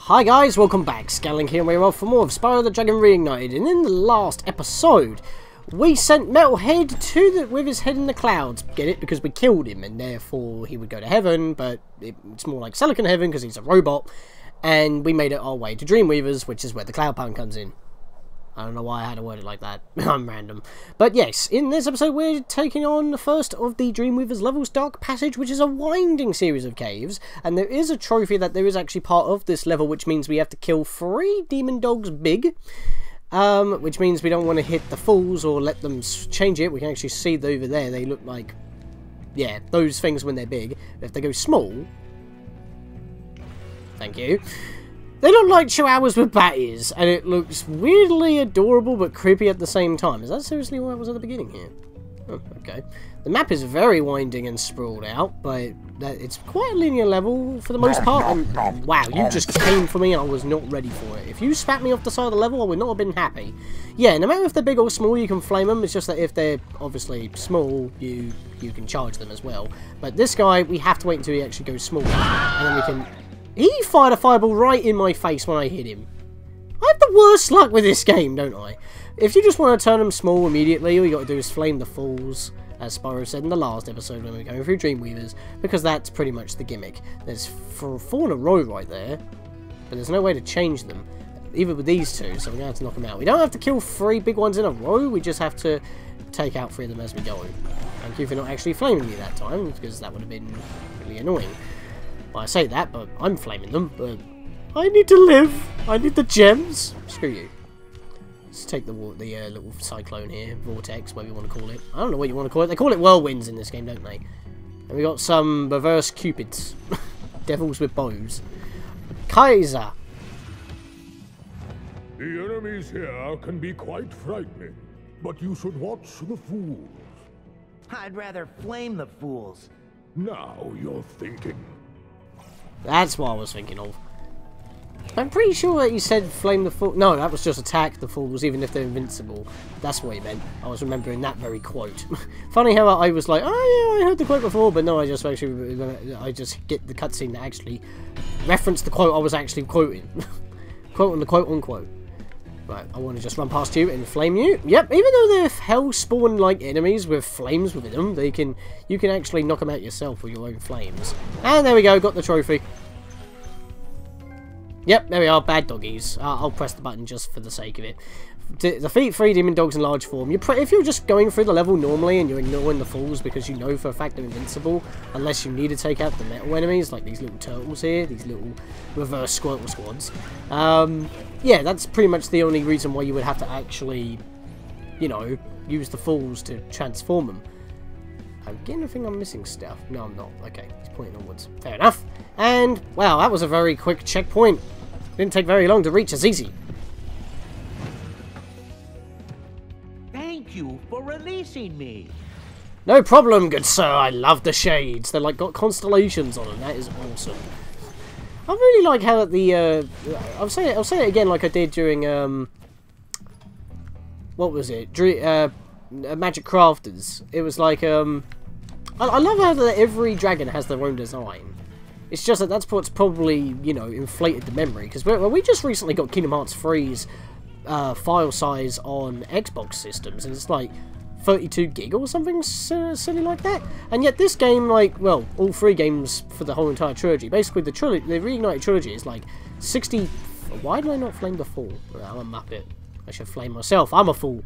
Hi guys, welcome back. Scatlink here, and we're off for more of Spyro the Dragon Reignited. And in the last episode, we sent Metalhead with his head in the clouds. Get it? Because we killed him, and therefore he would go to heaven, but it's more like Silicon Heaven because he's a robot. And we made it our way to Dreamweavers, which is where the Cloud Pound comes in. I don't know why I had to word it like that. I'm random. But yes, in this episode we're taking on the first of the Dreamweavers levels, Dark Passage, which is a winding series of caves. And there is a trophy that there is actually part of this level, which means we have to kill 3 demon dogs big. Which means we don't want to hit the fools or let them change it. We can actually see over there, they look like, yeah, those things when they're big. If they go small, thank you. They look like chihuahuas with bat ears, and it looks weirdly adorable but creepy at the same time. Is that seriously what I was at the beginning here? Oh, okay. The map is very winding and sprawled out, but it's quite a linear level for the most part. And wow, you just came for me and I was not ready for it. If you spat me off the side of the level, I would not have been happy. Yeah, no matter if they're big or small, you can flame them. It's just that if they're obviously small, you can charge them as well. But this guy, we have to wait until he actually goes small, and then we can... He fired a fireball right in my face when I hit him. I have the worst luck with this game, don't I? If you just want to turn them small immediately, all you got to do is flame the fools, as Spyro said in the last episode when we were going through Dreamweavers, because that's pretty much the gimmick. There's 4 in a row right there, but there's no way to change them, even with these 2, so we're going to have to knock them out. We don't have to kill 3 big ones in a row, we just have to take out 3 of them as we go. Thank you for not actually flaming me that time, because that would have been really annoying. Well, I say that, but I'm flaming them, but I need to live. I need the gems. Screw you. Let's take the little cyclone here, vortex, whatever you want to call it. I don't know what you want to call it. They call it whirlwinds in this game, don't they? And we got some reverse cupids. Devils with bows. Kaiser. The enemies here can be quite frightening, but you should watch the fools. I'd rather flame the fools. Now you're thinking. That's what I was thinking of. I'm pretty sure that you said flame the fool. No, that was just attack the fools, even if they're invincible. That's what he meant. I was remembering that very quote. Funny how I was like, oh yeah, I heard the quote before, but no, I just get the cutscene that actually referenced the quote I was actually quoting. Quote on the quote unquote. Right, I want to just run past you and flame you. Yep, even though they're hell spawn like enemies with flames within them, you can actually knock them out yourself with your own flames. And there we go, got the trophy. Yep, there we are, bad doggies. I'll press the button just for the sake of it. Defeat 3 demon dogs in large form. If you're just going through the level normally and you're ignoring the fools because you know for a fact they're invincible, unless you need to take out the metal enemies, like these little turtles here, these little reverse Squirtle squads. Yeah, that's pretty much the only reason why you would have to actually, you know, use the fools to transform them. I'm getting a thing I'm missing stuff. No, I'm not. Okay, he's pointing onwards. Fair enough. And, wow, that was a very quick checkpoint. Didn't take very long to reach. It's easy. Thank you for releasing me. No problem, good sir. I love the shades. They're like got constellations on them. That is awesome. I really like how the I'll say it again like I did during what was it? Magic Crafters. It was like I love how that every dragon has their own design. It's just that that's what's probably, you know, inflated the memory, because we just recently got Kingdom Hearts 3's file size on Xbox systems, and it's like 32 gig or something silly like that. And yet this game, like, well, all 3 games for the whole entire trilogy, basically the Reignited trilogy is like 60. Why did I not flame the fool? I'm a muppet. I should flame myself. I'm a fool.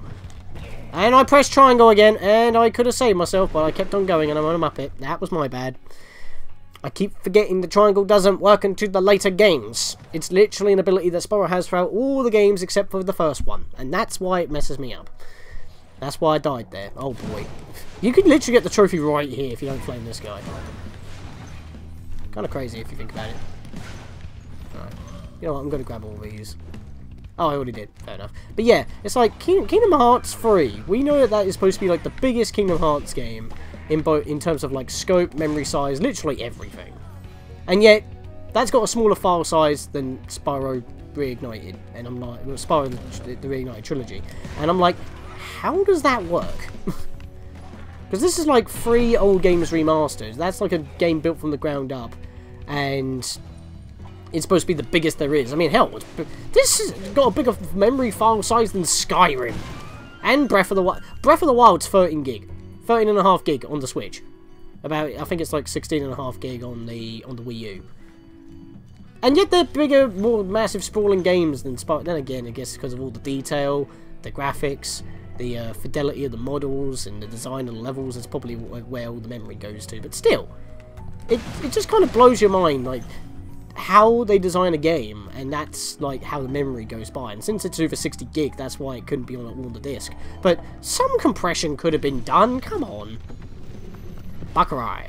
And I pressed triangle again, and I could have saved myself, but I kept on going, and I'm on a muppet. That was my bad. I keep forgetting the triangle doesn't work into the later games. It's literally an ability that Spyro has throughout all the games except for the first one, and that's why it messes me up. That's why I died there. Oh boy. You could literally get the trophy right here if you don't flame this guy. Kind of crazy if you think about it. Alright. You know what, I'm going to grab all these. Oh, I already did. Fair enough. But yeah, it's like Kingdom Hearts 3. We know that is supposed to be like the biggest Kingdom Hearts game in terms of like scope, memory size, literally everything. And yet, that's got a smaller file size than Spyro Reignited. And I'm like, well, Spyro the Reignited trilogy. And I'm like, how does that work? Because this is like 3 old games remastered. That's like a game built from the ground up. And It's supposed to be the biggest there is. I mean, hell, this has got a bigger memory file size than Skyrim. And Breath of the Wild. Breath of the Wild's 13 gig. 13.5 gig on the Switch. About, I think it's like 16.5 gig on the Wii U. And yet they're bigger, more massive, sprawling games than Spyro. Then again, I guess because of all the detail, the graphics, the fidelity of the models, and the design of the levels, that's probably where all the memory goes to. But still, it just kind of blows your mind, like, how they design a game, and that's like how the memory goes by. And since it's over 60 gig, that's why it couldn't be on the disc. But some compression could have been done. Come on, Buckaroo.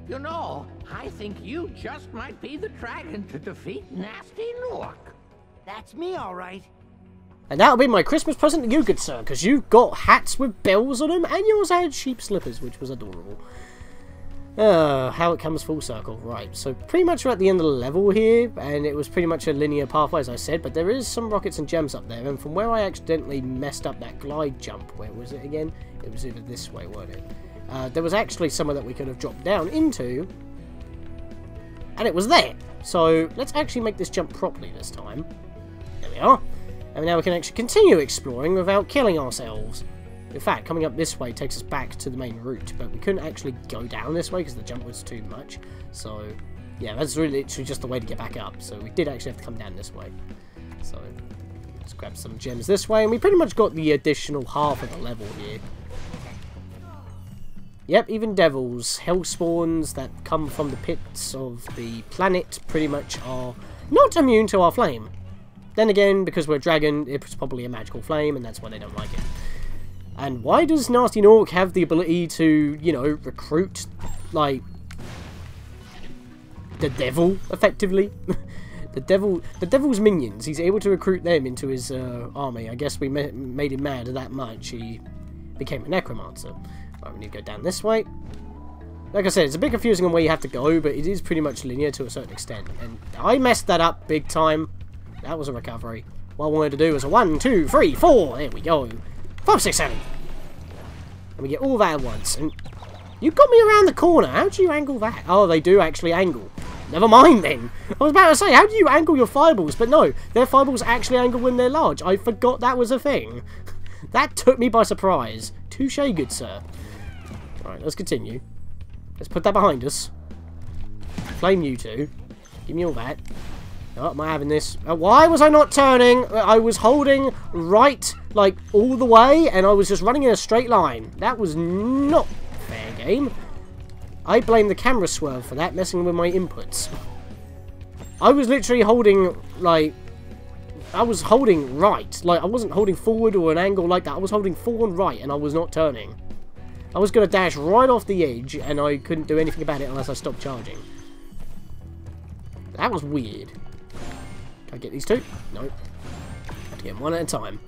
You know, I think you just might be the dragon to defeat Nasty Nook. That's me, all right. And that'll be my Christmas present to you, good sir, because you got hats with bells on them, and yours had sheep slippers, which was adorable. How it comes full circle. Right, so pretty much we're at the end of the level here, and it was pretty much a linear pathway, as I said, but there is some rockets and gems up there, and from where I accidentally messed up that glide jump, where was it again? It was either this way, wasn't it? There was actually somewhere that we could have dropped down into, and it was there. So let's actually make this jump properly this time. There we are. And now we can actually continue exploring without killing ourselves. In fact, coming up this way takes us back to the main route, but we couldn't actually go down this way because the jump was too much. So, yeah, that's really literally just the way to get back up. So we did actually have to come down this way. So, let's grab some gems this way, and we pretty much got the additional half of the level here. Yep, even devils, hell spawns that come from the pits of the planet pretty much are not immune to our flame. Then again, because we're a dragon, it's probably a magical flame, and that's why they don't like it. And why does Nasty Nork have the ability to, you know, recruit, like, the devil, effectively? the devil's minions. He's able to recruit them into his army. I guess we made him mad that much. He became a necromancer. Right, we need to go down this way. Like I said, it's a bit confusing on where you have to go, but it is pretty much linear to a certain extent. And I messed that up big time. That was a recovery. What I wanted to do was a 1, 2, 3, 4. There we go. 5, 6, 7. And we get all that at once. And you got me around the corner. How do you angle that? Oh, they do actually angle. Never mind then. I was about to say, how do you angle your fireballs? But no, their fireballs actually angle when they're large. I forgot that was a thing. That took me by surprise. Touche, good sir. Alright, let's continue. Let's put that behind us. Flame you two. Give me all that. Oh, am I having this? Why was I not turning? I was holding right, like, all the way, and I was just running in a straight line. That was not fair game. I blame the camera swerve for that, messing with my inputs. I was literally holding, like, I was holding right. Like, I wasn't holding forward or an angle like that. I was holding forward and right, and I was not turning. I was going to dash right off the edge, and I couldn't do anything about it unless I stopped charging. That was weird. Can I get these two? No. Have to get them one at a time.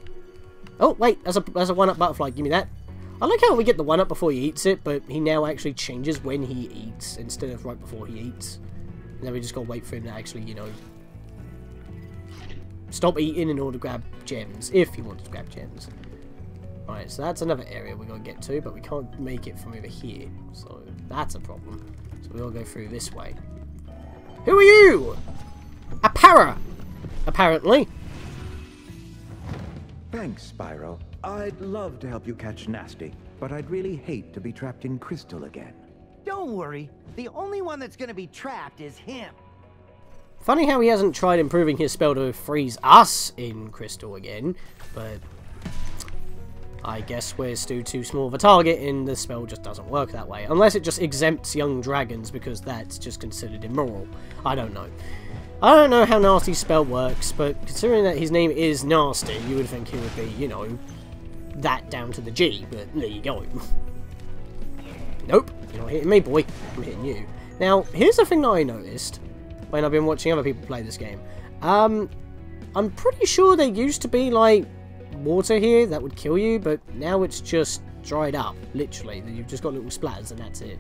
Oh, wait, there's a one-up butterfly. Give me that. I like how we get the one-up before he eats it, but he now actually changes when he eats instead of right before he eats. And then we just got to wait for him to actually, you know, stop eating in order to grab gems, if he wants to grab gems. Right, so that's another area we're going to get to, but we can't make it from over here. So that's a problem. So we'll go through this way. Who are you? A para! Apparently. Thanks, Spyro. I'd love to help you catch Nasty, but I'd really hate to be trapped in Crystal again. Don't worry. The only one that's gonna be trapped is him. Funny how he hasn't tried improving his spell to freeze us in Crystal again, but I guess we're still too small of a target and the spell just doesn't work that way. Unless it just exempts young dragons because that's just considered immoral. I don't know. I don't know how Nasty's spell works, but considering that his name is Nasty, you would think he would be, you know, that down to the G, but there you go. Nope, you're not hitting me, boy. I'm hitting you. Now, here's the thing that I noticed when I've been watching other people play this game. I'm pretty sure there used to be, like, water here that would kill you, but now it's just dried up, literally. You've just got little splatters and that's it.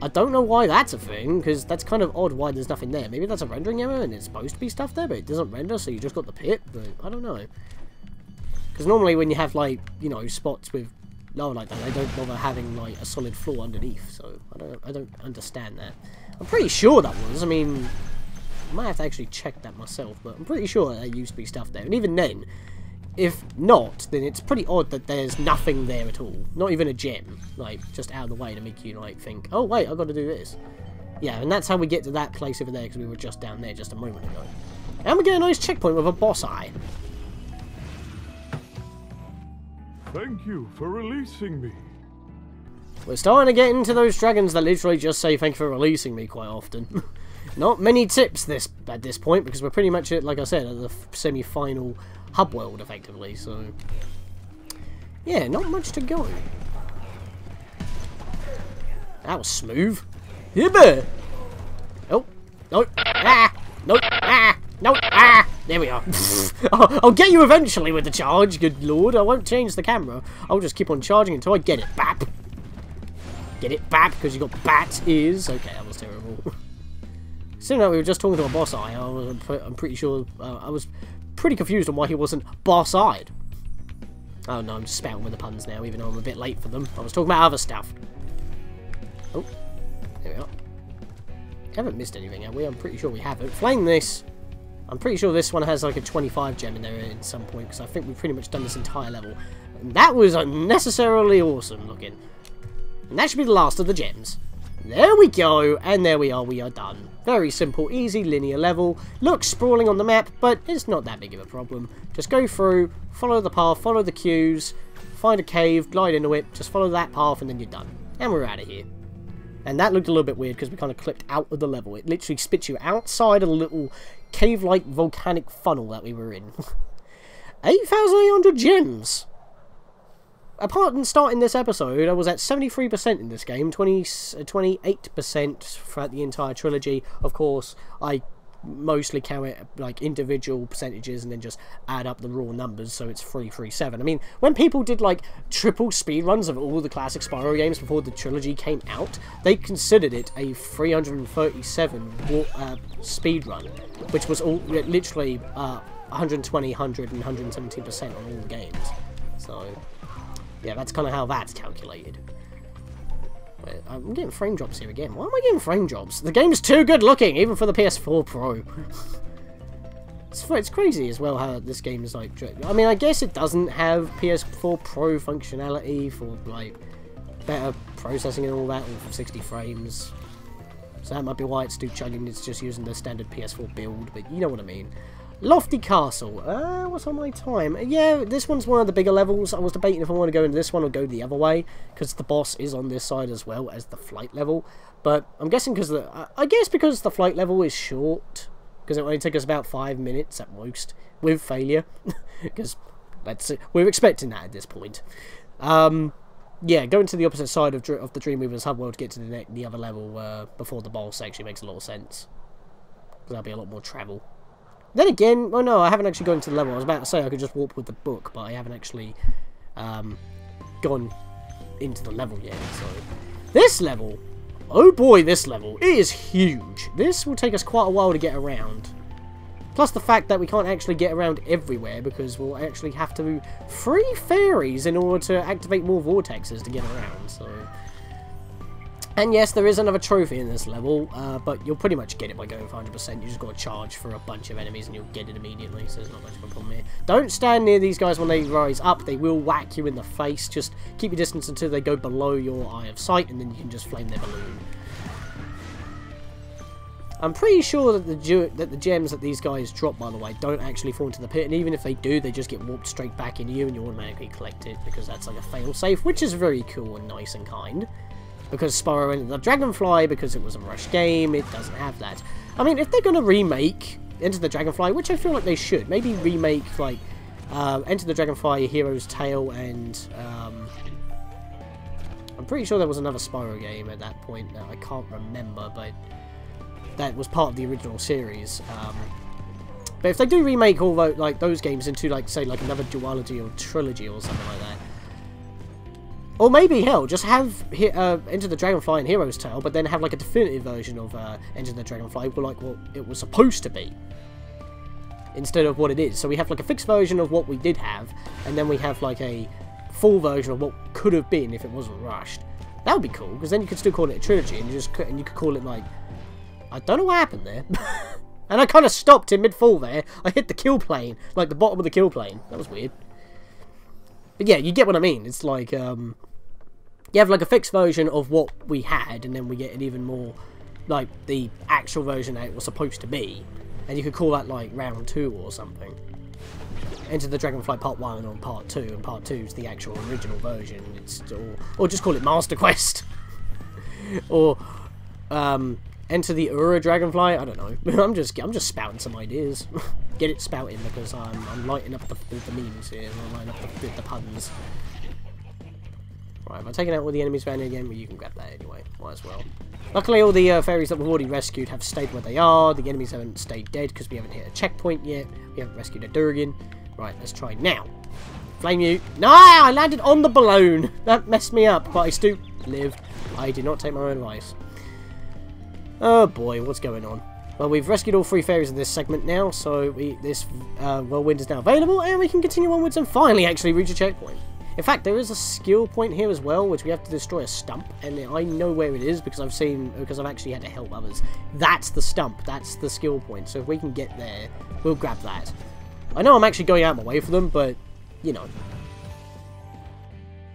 I don't know why that's a thing, because that's kind of odd why there's nothing there. Maybe that's a rendering error and it's supposed to be stuff there, but it doesn't render, so you just got the pit, but I don't know. Because normally when you have, like, you know, spots with lower like that. They don't bother having like a solid floor underneath. So I don't understand that. I'm pretty sure that was. I mean, I might have to actually check that myself, but I'm pretty sure there used to be stuff there. And even then, if not, then it's pretty odd that there's nothing there at all. Not even a gem, like, just out of the way to make you, like, think, oh, wait, I've got to do this. Yeah, and that's how we get to that place over there, because we were just down there just a moment ago. And we get a nice checkpoint with a boss eye. Thank you for releasing me. We're starting to get into those dragons that literally just say thank you for releasing me quite often. Not many tips at this point, because we're pretty much, like I said, at the semi-final hub world, effectively, so... yeah, not much to go. That was smooth. Yeah, oh, no, ah, no, ah, no, ah, there we are. I'll get you eventually with the charge, good lord. I won't change the camera. I'll just keep on charging until I get it, bap. Get it, bap, because you got bat ears. Okay, that was terrible. Seeing that we were just talking to a boss eye, I'm pretty sure, I was pretty confused on why he wasn't boss-eyed. Oh no, I'm just spouting with the puns now, even though I'm a bit late for them. I was talking about other stuff. Oh, there we are. Haven't missed anything, have we? I'm pretty sure we haven't. Flame this. I'm pretty sure this one has like a 25 gem in there at some point, because I think we've pretty much done this entire level. And that was unnecessarily awesome looking. And that should be the last of the gems. There we go, and there we are done. Very simple, easy, linear level. Looks sprawling on the map, but it's not that big of a problem. Just go through, follow the path, follow the cues, find a cave, glide into it, just follow that path, and then you're done. And we're out of here. And that looked a little bit weird, because we kind of clipped out of the level. It literally spits you outside of the little cave-like volcanic funnel that we were in. 8,800 gems! Apart from starting this episode, I was at 73% in this game, 28% throughout the entire trilogy. Of course, I mostly count it like individual percentages and then just add up the raw numbers, so it's 337. I mean, when people did like triple speedruns of all the classic Spyro games before the trilogy came out, they considered it a 337 speedrun, which was all literally 120, 100, and 117% on all the games. So... yeah, that's kind of how that's calculated. Wait, I'm getting frame drops here again. Why am I getting frame drops? The game's too good looking, even for the PS4 Pro. It's crazy as well how this game is like... I mean, I guess it doesn't have PS4 Pro functionality for, like, better processing and all that, or 60 frames. So that might be why it's still chugging, it's just using the standard PS4 build, but you know what I mean. Lofty Castle. What's on my time? Yeah, this one's one of the bigger levels. I was debating if I want to go into this one or go the other way, because the boss is on this side as well as the flight level. But I'm guessing because because the flight level is short, because it only took us about 5 minutes at most, with failure. Because we're expecting that at this point. Yeah, going to the opposite side of the Dreamweaver's hub world to get to the other level before the boss actually makes a lot of sense. Because that'll be a lot more travel. Then again, oh no, I haven't actually gone to the level. I was about to say I could just warp with the book, but I haven't actually gone into the level yet. So this level, oh boy, this level is huge. This will take us quite a while to get around. Plus the fact that we can't actually get around everywhere because we'll actually have to do 3 fairies in order to activate more vortexes to get around. So. And yes, there is another trophy in this level, but you'll pretty much get it by going for 100%. You just got to charge for a bunch of enemies and you'll get it immediately, so there's not much of a problem here. Don't stand near these guys when they rise up. They will whack you in the face. Just keep your distance until they go below your eye of sight, and then you can just flame their balloon. I'm pretty sure that the gems that these guys drop, by the way, don't actually fall into the pit, and even if they do, they just get warped straight back into you, and you automatically collect it, because that's like a fail-safe, which is very cool and nice and kind. Because Spyro entered the Dragonfly, because it was a rush game, it doesn't have that. I mean, if they're going to remake Enter the Dragonfly, which I feel like they should, maybe remake, like, Enter the Dragonfly, Hero's Tale, and, I'm pretty sure there was another Spyro game at that point that I can't remember, but that was part of the original series. But if they do remake all those games into, like, say, like another duology or trilogy or something like that, or maybe, hell, just have Enter the Dragonfly and Hero's Tale, but then have, like, a definitive version of Enter the Dragonfly, like what it was supposed to be, instead of what it is. So we have, like, a fixed version of what we did have, and then we have, like, a full version of what could have been if it wasn't rushed. That would be cool, because then you could still call it a trilogy, and you could call it like, I don't know what happened there. And I kind of stopped in mid-fall there. I hit the kill plane, like the bottom of the kill plane. That was weird. But yeah, you get what I mean. It's like, you have like a fixed version of what we had, and then we get an even more, like, the actual version that it was supposed to be. And you could call that like round 2 or something. Enter the Dragonfly Part 1 or Part 2, and Part 2 is the actual original version. It's or just call it Master Quest. Or, Enter the Ura Dragonfly. I don't know. I'm just spouting some ideas. Get it spouting, because I'm lighting up the memes here. I'm lighting up the puns. Right, have I taken out all the enemies around here again? Well, you can grab that anyway. Might as well. Luckily, all the fairies that we've already rescued have stayed where they are. The enemies haven't stayed dead because we haven't hit a checkpoint yet. We haven't rescued a Durgan. Right, let's try now. Flame you. No, I landed on the balloon. That messed me up, but I still lived. I did not take my own advice. Oh boy, what's going on? Well, we've rescued all 3 fairies in this segment now, so this whirlwind is now available, and we can continue onwards and finally actually reach a checkpoint. In fact, there is a skill point here as well, which we have to destroy a stump, and I know where it is because I've actually had to help others. That's the stump. That's the skill point. So if we can get there, we'll grab that. I know I'm actually going out of my way for them, but you know.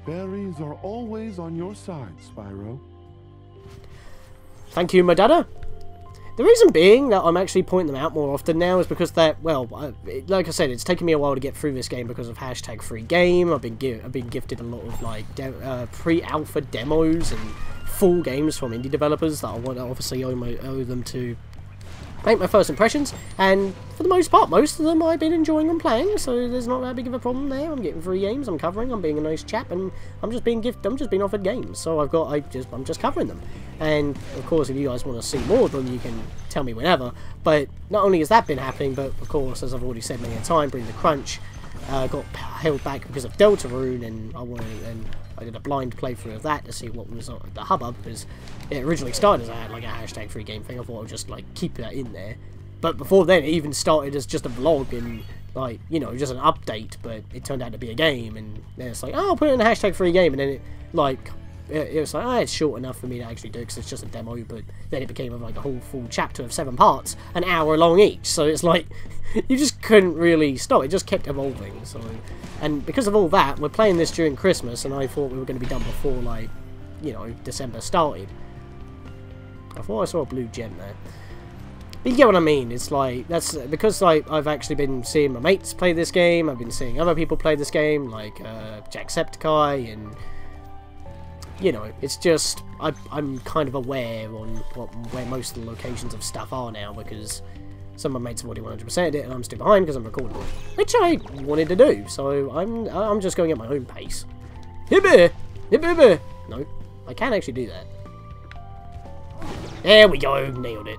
Fairies are always on your side, Spyro. Thank you, my dada. The reason being that I'm actually pointing them out more often now is because that, well, like I said, it's taken me a while to get through this game because of hashtag free game. I've been gifted a lot of like pre-alpha demos and full games from indie developers that I want to obviously owe them to make my first impressions, and for the most part, most of them I've been enjoying them playing, so there's not that big of a problem there. I'm getting free games, I'm covering, I'm being a nice chap, and I'm just being offered games, so I'm just covering them. And of course, if you guys want to see more of them, you can tell me whenever. But not only has that been happening, but of course, as I've already said many a time, Bring the Crunch got held back because of Deltarune, and I did a blind playthrough of that to see what was on the hubbub, because it originally started as like a hashtag free game thing. I thought I would just like keep that in there, but before then it even started as just a vlog and like, you know, just an update, but it turned out to be a game, and then it's like, oh, I'll put it in a hashtag free game, and then it like it was like, oh, it's short enough for me to actually do because it's just a demo, but then it became like a whole full chapter of 7 parts, an hour long each, so it's like you just couldn't really stop. It just kept evolving. So, and because of all that, we're playing this during Christmas, and I thought we were going to be done before, like, you know, December started. I thought I saw a blue gem there. But you get what I mean. It's like, that's because like I've actually been seeing my mates play this game. I've been seeing other people play this game, like Jacksepticeye, and you know, it's just I'm kind of aware on where most of the locations of stuff are now, because some of my mates have already 100%ed it, and I'm still behind because I'm recording it, which I wanted to do. So I'm just going at my own pace. Hibber, hibber. No, I can actually do that. There we go, nailed it.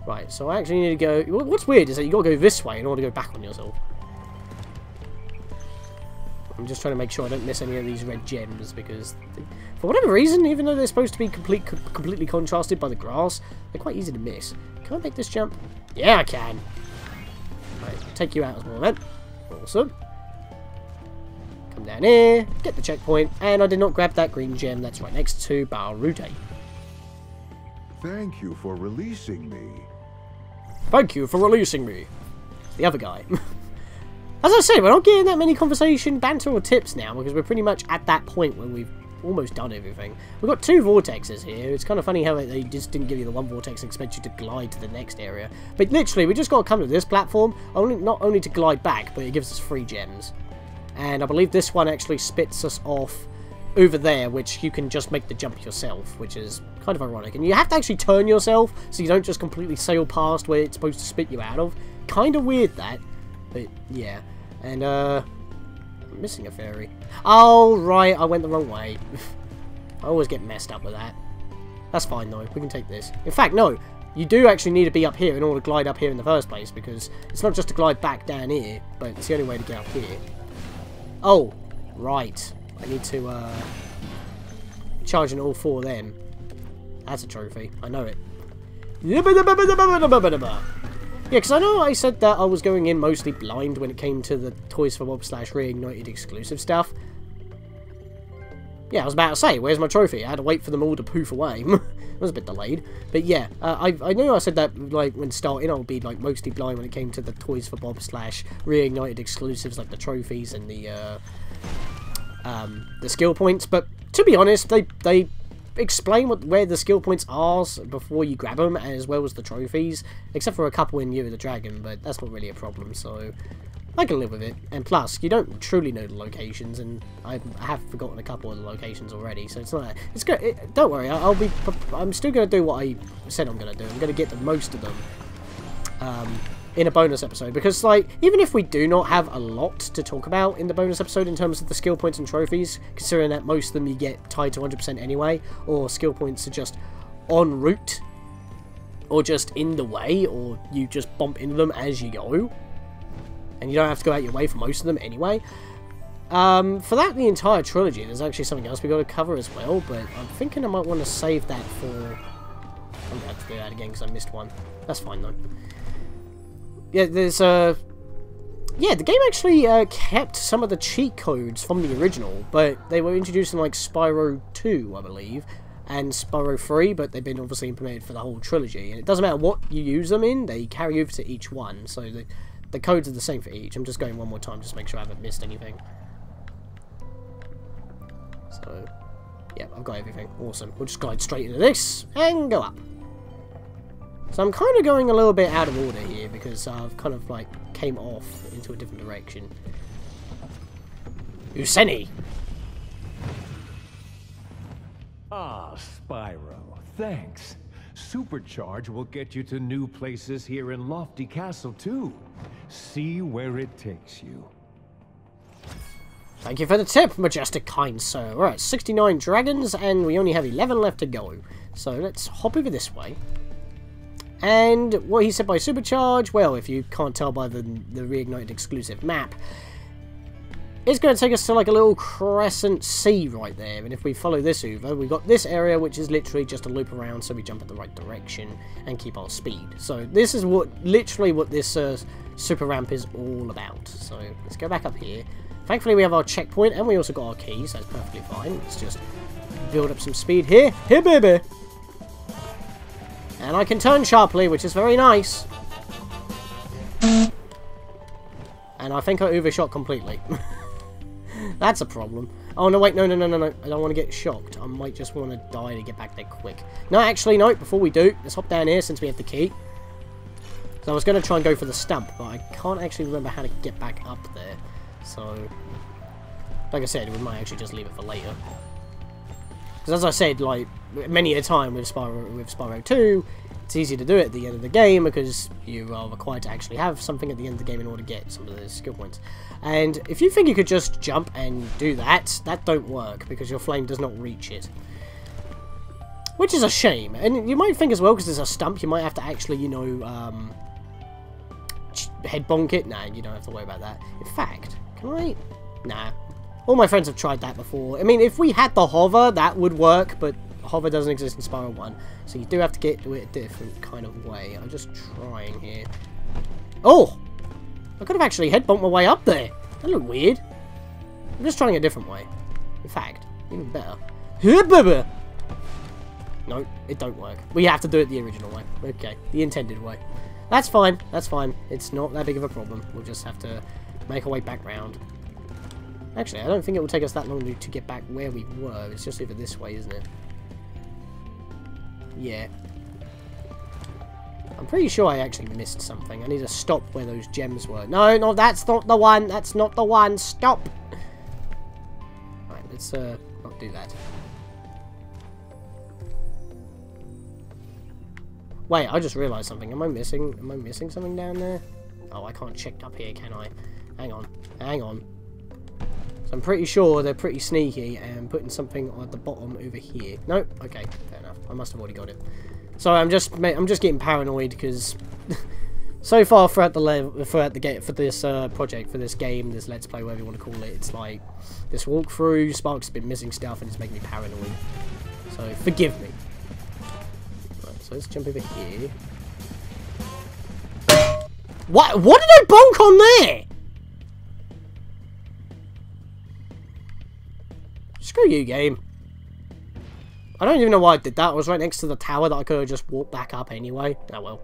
Right, so I actually need to go. What's weird is that you got to go this way in order to go back on yourself. I'm just trying to make sure I don't miss any of these red gems, because for whatever reason, even though they're supposed to be completely contrasted by the grass, they're quite easy to miss. Can I make this jump? Yeah, I can. Right, take you out as well then. Awesome. Come down here, get the checkpoint, and I did not grab that green gem that's right next to Barute. Thank you for releasing me. Thank you for releasing me. The other guy. As I say, we're not getting that many conversation, banter, or tips now, because we're pretty much at that point where we've almost done everything. We've got 2 vortexes here. It's kind of funny how they just didn't give you the 1 vortex and expect you to glide to the next area. But literally, we just got to come to this platform, not only to glide back, but it gives us free gems. And I believe this one actually spits us off over there, which you can just make the jump yourself, which is kind of ironic. And you have to actually turn yourself, so you don't just completely sail past where it's supposed to spit you out of. Kind of weird, that. But, yeah. And, I'm missing a fairy. Oh, right, I went the wrong way. I always get messed up with that. That's fine, though. We can take this. In fact, no. You do actually need to be up here in order to glide up here in the first place, because it's not just to glide back down here, but it's the only way to get up here. Oh, right. I need to, charge in all 4 of them. That's a trophy. I know it. Yeah, because I know I said that I was going in mostly blind when it came to the Toys for Bob / Reignited exclusive stuff. Yeah, I was about to say, where's my trophy? I had to wait for them all to poof away. It was a bit delayed. But yeah, I knew I said that, like, when starting, I would be, like, mostly blind when it came to the Toys for Bob / Reignited exclusives, like the trophies and the skill points. But, to be honest, they explain where the skill points are before you grab them, as well as the trophies. Except for a couple in Year of the Dragon, but that's not really a problem, so I can live with it. And plus, you don't truly know the locations, and I have forgotten a couple of the locations already, so it's not... It's good. Don't worry, I'm still going to do what I said I'm going to do. I'm going to get the most of them in a bonus episode, because, like, even if we do not have a lot to talk about in the bonus episode in terms of the skill points and trophies, considering that most of them you get tied to 100% anyway, or skill points are just en route, or just in the way, or you just bump into them as you go, and you don't have to go out your way for most of them anyway. For that, the entire trilogy, there's actually something else we got to cover as well, but I'm thinking I might want to save that for... I'm going to have to do that again because I missed one. That's fine though. Yeah, there's yeah, the game actually kept some of the cheat codes from the original, but they were introduced in like Spyro 2, I believe, and Spyro 3, but they've been obviously implemented for the whole trilogy. And it doesn't matter what you use them in, they carry over to each one, so the codes are the same for each. I'm just going one more time just to make sure I haven't missed anything. So, yeah, I've got everything. Awesome. We'll just glide straight into this and go up. So I'm kind of going a little bit out of order here because I've kind of like came off into a different direction. Useni! Ah, Spyro, thanks. Supercharge will get you to new places here in Lofty Castle too. See where it takes you. Thank you for the tip, majestic kind sir. We're at 69 dragons and we only have 11 left to go. So let's hop over this way. And what he said by supercharge, well, if you can't tell by the Reignited exclusive map, it's going to take us to like a little crescent sea right there. And if we follow this over, we've got this area which is literally just a loop around so we jump in the right direction and keep our speed. So this is literally what this super ramp is all about. So let's go back up here. Thankfully we have our checkpoint and we also got our keys, so that's perfectly fine. Let's just build up some speed here. Here, baby! And I can turn sharply, which is very nice. And I think I overshot completely. That's a problem. Oh, no, wait, no. I don't want to get shocked. I might just want to die to get back there quick. No, actually, no, before we do, let's hop down here since we have the key. So I was going to try and go for the stump, but I can't actually remember how to get back up there. So, like I said, we might actually just leave it for later. Because as I said, like, many a time with Spyro 2, it's easy to do it at the end of the game because you are required to actually have something at the end of the game in order to get some of those skill points. And if you think you could just jump and do that, that don't work because your flame does not reach it. Which is a shame. And you might think as well, because there's a stump, you might have to actually, you know, head bonk it. Nah, you don't have to worry about that. In fact, can I? Nah. All my friends have tried that before. I mean, if we had the hover, that would work, but hover doesn't exist in Spyro 1. So you do have to get to it a different kind of way. I'm just trying here. Oh! I could have actually head bumped my way up there. That looked weird. I'm just trying a different way. In fact, even better. No, it don't work. We have to do it the original way. Okay, the intended way. That's fine. That's fine. It's not that big of a problem. We'll just have to make our way back round. Actually, I don't think it will take us that long to get back where we were. It's just over this way, isn't it? Yeah. I'm pretty sure I actually missed something. I need to stop where those gems were. No, that's not the one. That's not the one. Stop. Right, let's not do that. Wait, I just realised something. Am I missing something down there? Oh, I can't check up here, can I? Hang on. So I'm pretty sure they're pretty sneaky and putting something at the bottom over here. Nope. Okay, fair enough. I must have already got it. Sorry, I'm just getting paranoid because so far throughout the game for this project, for this game, this Let's Play, whatever you want to call it, it's like this walkthrough. Spark's been missing stuff and it's making me paranoid. So forgive me. Right, so let's jump over here. What did I bonk on there? Screw you, game. I don't even know why I did that. I was right next to the tower that I could have just walked back up anyway. Oh well.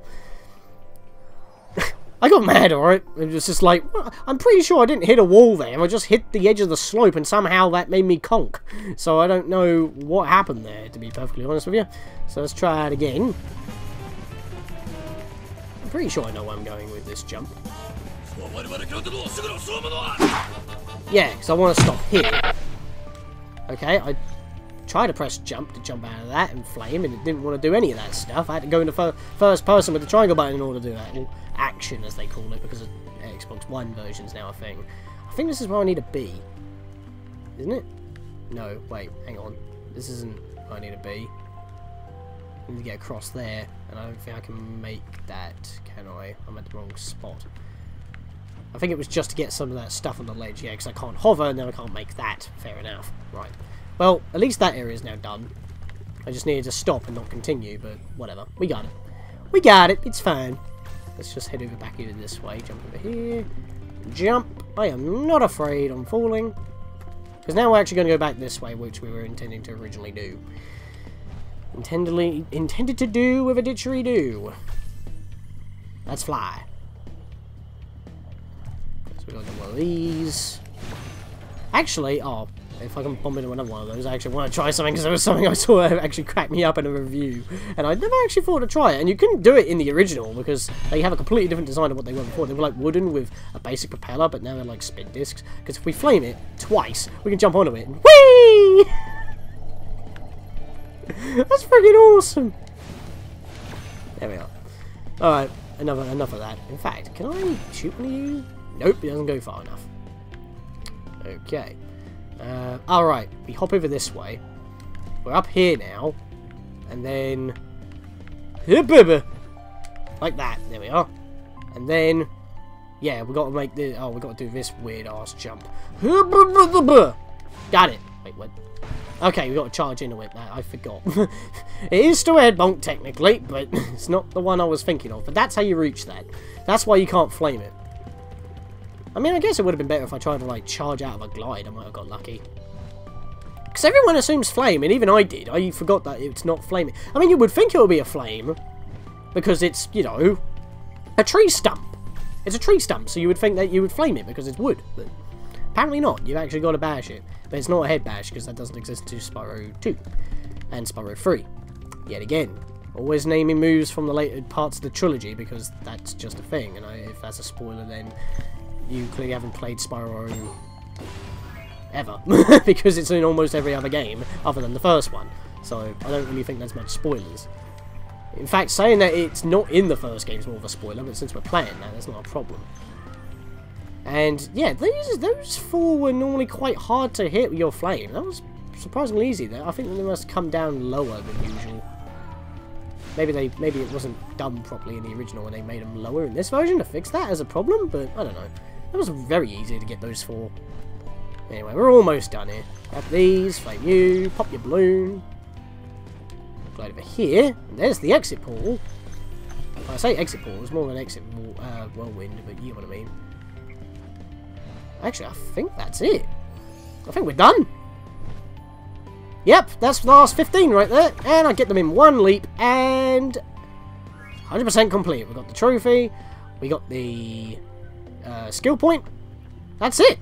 I got mad, alright? It was just like, well, I'm pretty sure I didn't hit a wall there. I just hit the edge of the slope and somehow that made me conk. So I don't know what happened there, to be perfectly honest with you. So let's try it again. I'm pretty sure I know where I'm going with this jump. Yeah, because I want to stop here. Okay, I tried to press jump to jump out of that and flame, and it didn't want to do any of that stuff. I had to go into first person with the triangle button in order to do that. Or action, as they call it, because of Xbox One versions now, I think. I think this is where I need a B. Isn't it? No, wait, hang on. This isn't where I need a B. I need to get across there, and I don't think I can make that, can I? I'm at the wrong spot. I think it was just to get some of that stuff on the ledge, yeah, because I can't hover, and then I can't make that. Fair enough. Right. Well, at least that area is now done. I just needed to stop and not continue, but whatever. We got it. We got it. It's fine. Let's just head over back into this way. Jump over here. Jump. I am not afraid I'm falling. Because now we're actually going to go back this way, which we were intending to originally do. Intended to do with a didgeridoo. Let's fly. So we're going to do one of these. Actually, oh, if I can bomb into another one of those, I actually want to try something, because there was something I saw that actually cracked me up in a review, and I never actually thought to try it. And you couldn't do it in the original because they have a completely different design of what they were before. They were like wooden with a basic propeller, but now they're like spin discs. Because if we flame it twice, we can jump onto it and whee! That's freaking awesome. There we are. All right, enough of that. In fact, can I shoot one of you? Nope, it doesn't go far enough. Okay. Alright, we hop over this way. We're up here now. And then... like that. There we are. And then... yeah, we got to make this... oh, we got to do this weird-ass jump. Got it. Wait, what? Okay, we got to charge into it. I forgot. It is still a head bonk, technically, but it's not the one I was thinking of. But that's how you reach that. That's why you can't flame it. I mean, I guess it would have been better if I tried to, like, charge out of a glide. I might have got lucky. Because everyone assumes flame, and even I did. I forgot that it's not flaming. I mean, you would think it would be a flame. Because it's, you know, a tree stump. It's a tree stump, so you would think that you would flame it because it's wood. But apparently not. You've actually got to bash it. But it's not a head bash, because that doesn't exist to Spyro 2. And Spyro 3. Yet again. Always naming moves from the later parts of the trilogy, because that's just a thing. And if that's a spoiler, then... you clearly haven't played Spyro ever, because it's in almost every other game other than the first one, so I don't really think that's much spoilers. In fact, saying that it's not in the first game is more of a spoiler, but since we're playing that, that's not a problem. And yeah, those four were normally quite hard to hit with your flame. That was surprisingly easy. I think they must come down lower than usual. Maybe it wasn't done properly in the original and they made them lower in this version to fix that as a problem, but I don't know. It was very easy to get those four. Anyway, we're almost done here. Grab these, flame you, pop your balloon. Glide over here, and there's the exit portal. When I say exit portal, it's more of an exit whirlwind, but you know what I mean. Actually, I think that's it. I think we're done. Yep, that's the last 15 right there, and I get them in one leap, and 100% complete. We got the trophy, we got the skill point. That's it.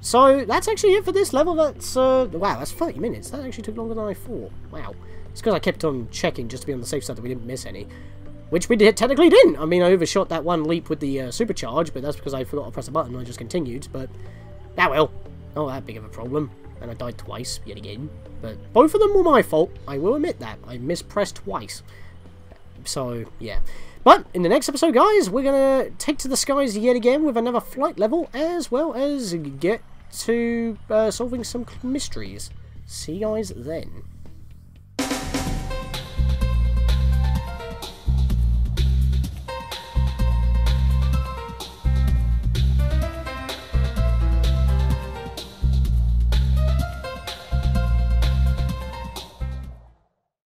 So that's actually it for this level. That's wow, that's 30 minutes. That actually took longer than I thought. Wow, it's because I kept on checking just to be on the safe side that we didn't miss any, which we technically didn't. I mean, I overshot that one leap with the supercharge, but that's because I forgot to press a button and I just continued. But that will not that big of a problem. And I died twice, yet again. But both of them were my fault. I will admit that. I mispressed twice. So, yeah. But, in the next episode, guys, we're going to take to the skies yet again with another flight level, as well as get to solving some mysteries. See you guys then.